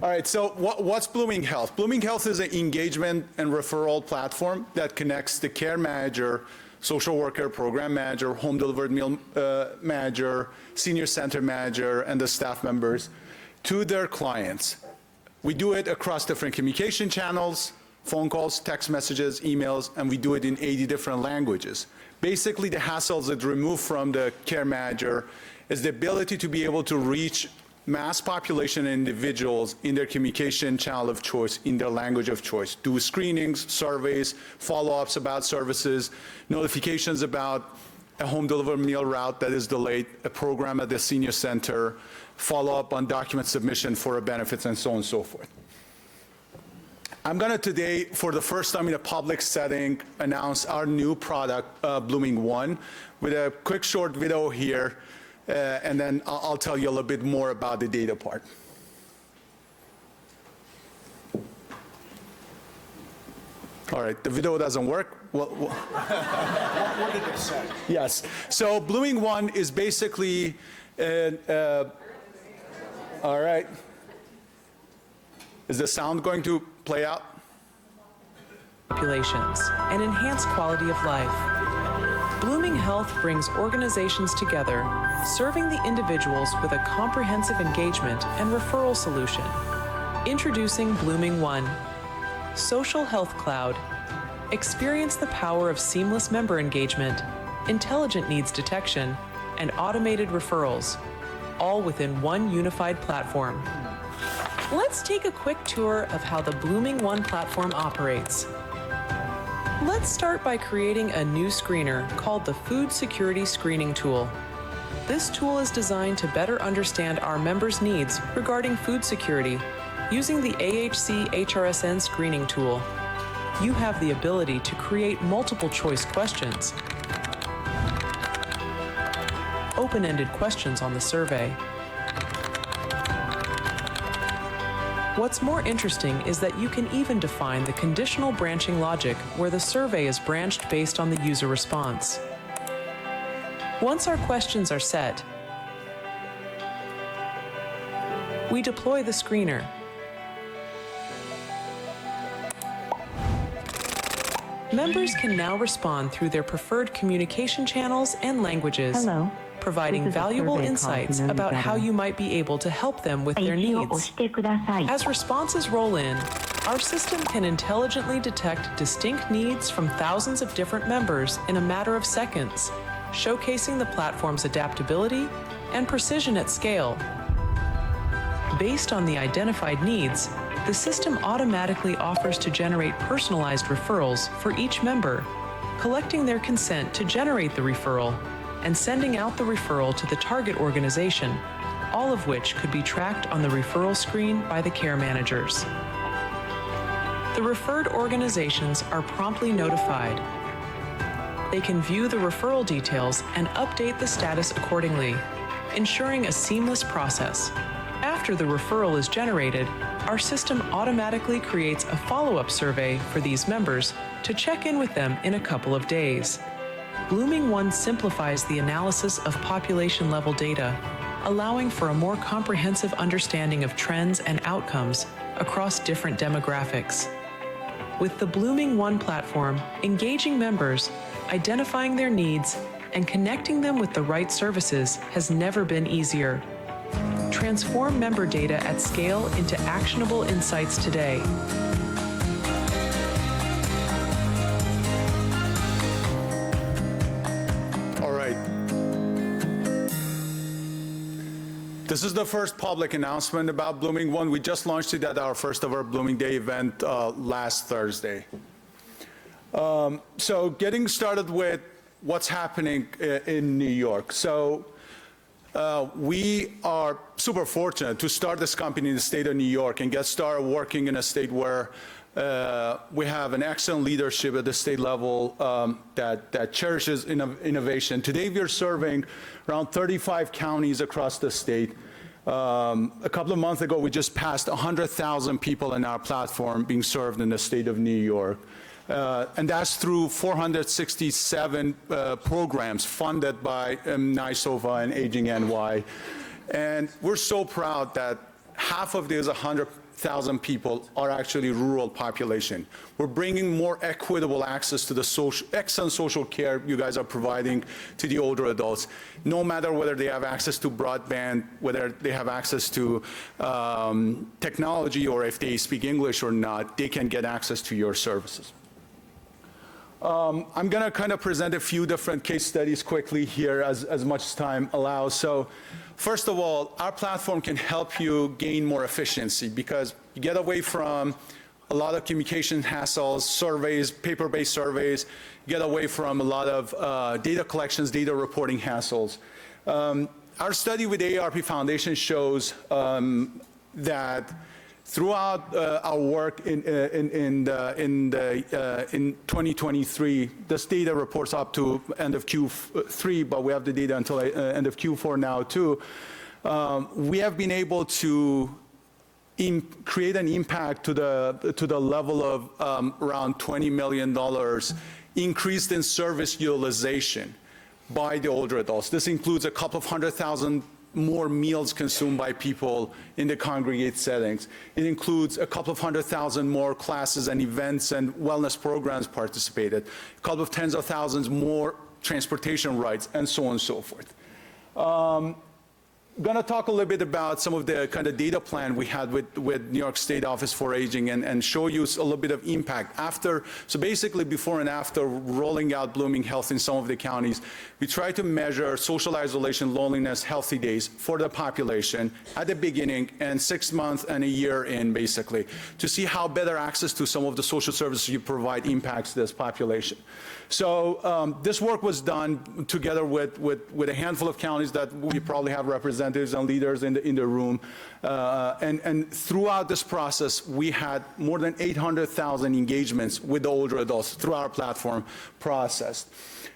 All right, so what's Blooming Health? Blooming Health is an engagement and referral platform that connects the care manager, social worker, program manager, home delivered meal manager, senior center manager, and the staff members to their clients. We do it across different communication channels, phone calls, text messages, emails, and we do it in 80 different languages. Basically, the hassles that remove from the care manager is the ability to be able to reach mass population individuals in their communication channel of choice, in their language of choice. Do screenings, surveys, follow-ups about services, notifications about a home delivered meal route that is delayed, a program at the senior center, follow-up on document submission for benefits, and so on and so forth. I'm going to today, for the first time in a public setting, announce our new product, Blooming One, with a quick short video here. And then I'll tell you a little bit more about the data part. All right, the video doesn't work. Well, What did it say? yes. So Blooming One is basically, all right. Is the sound going to play out? Populations and enhance quality of life. Blooming Health brings organizations together, serving the individuals with a comprehensive engagement and referral solution. Introducing Blooming One, Social Health Cloud. Experience the power of seamless member engagement, intelligent needs detection, and automated referrals, all within one unified platform. Let's take a quick tour of how the Blooming One platform operates. Let's start by creating a new screener called the Food Security Screening Tool. This tool is designed to better understand our members' needs regarding food security using the AHC HRSN screening tool. You have the ability to create multiple choice questions, open-ended questions on the survey. What's more interesting is that you can even define the conditional branching logic where the survey is branched based on the user response. Once our questions are set, we deploy the screener. Members can now respond through their preferred communication channels and languages. Hello. Providing valuable insights about how you might be able to help them with their needs. As responses roll in, our system can intelligently detect distinct needs from thousands of different members in a matter of seconds, showcasing the platform's adaptability and precision at scale. Based on the identified needs, the system automatically offers to generate personalized referrals for each member, collecting their consent to generate the referral and sending out the referral to the target organization, all of which could be tracked on the referral screen by the care managers. The referred organizations are promptly notified. They can view the referral details and update the status accordingly, ensuring a seamless process. After the referral is generated, our system automatically creates a follow-up survey for these members to check in with them in a couple of days. Blooming One simplifies the analysis of population-level data, allowing for a more comprehensive understanding of trends and outcomes across different demographics. With the Blooming One platform, engaging members, identifying their needs, and connecting them with the right services has never been easier. Transform member data at scale into actionable insights today. This is the first public announcement about Blooming One. We just launched it at our first ever Blooming Day event last Thursday. So getting started with what's happening in New York. So we are super fortunate to start this company in the state of New York and get started working in a state where we have an excellent leadership at the state level that cherishes innovation. Today we are serving around 35 counties across the state. A couple of months ago we just passed 100,000 people in our platform being served in the state of New York. And that's through 467 programs funded by NYSOFA and Aging NY. And we're so proud that half of these 100,000 people are actually rural population. We're bringing more equitable access to the excellent social care you guys are providing to the older adults, no matter whether they have access to broadband, whether they have access to technology, or if they speak English or not, they can get access to your services. I'm going to kind of present a few different case studies quickly here as much as time allows. So first of all, our platform can help you gain more efficiency because you get away from a lot of communication hassles, surveys, paper-based surveys, get away from a lot of data collections, data reporting hassles. Our study with the AARP Foundation shows that throughout our work in 2023, this data reports up to end of Q3, but we have the data until end of Q4 now too. We have been able to create an impact to the level of around $20 million increased in service utilization by the older adults. This includes a couple of 100,000 more meals consumed by people in the congregate settings. It includes a couple of 100,000 more classes and events and wellness programs participated, a couple of tens of thousands more transportation rides, and so on and so forth. Going to talk a little bit about some of the kind of data plan we had with New York State Office for Aging and show you a little bit of impact after. So basically before and after rolling out Blooming Health in some of the counties, we try to measure social isolation, loneliness, healthy days for the population at the beginning and 6 months and a year in basically to see how better access to some of the social services you provide impacts this population. So this work was done together with a handful of counties that we probably have representatives and leaders in the room. And throughout this process, we had more than 800,000 engagements with the older adults through our platform processed.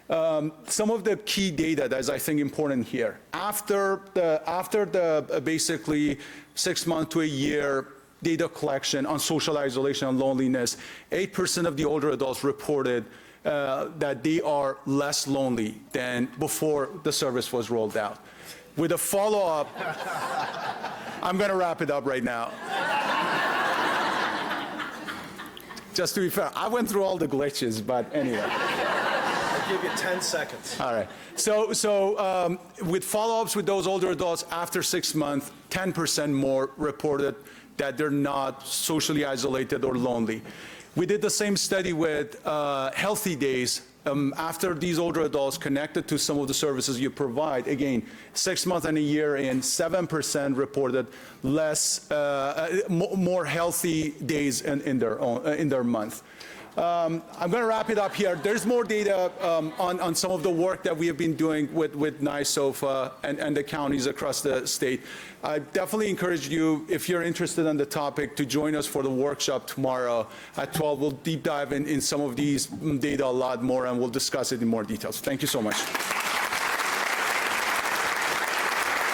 Some of the key data that is, I think, important here. After the basically 6 months to a year data collection on social isolation and loneliness, 8% of the older adults reported that they are less lonely than before the service was rolled out. With a follow-up, I'm going to wrap it up right now. Just to be fair, I went through all the glitches, but anyway. I'll give you 10 seconds. All right. So with follow-ups with those older adults after 6 months, 10% more reported that they're not socially isolated or lonely. We did the same study with Healthy Days. After these older adults connected to some of the services you provide, again, 6 months and a year in, 7% reported more healthy days in their month. I'm going to wrap it up here. There's more data on some of the work that we have been doing with NYSOFA and the counties across the state. I definitely encourage you, if you're interested in the topic, to join us for the workshop tomorrow at 12. We'll deep dive in some of these data a lot more, and we'll discuss it in more details. Thank you so much.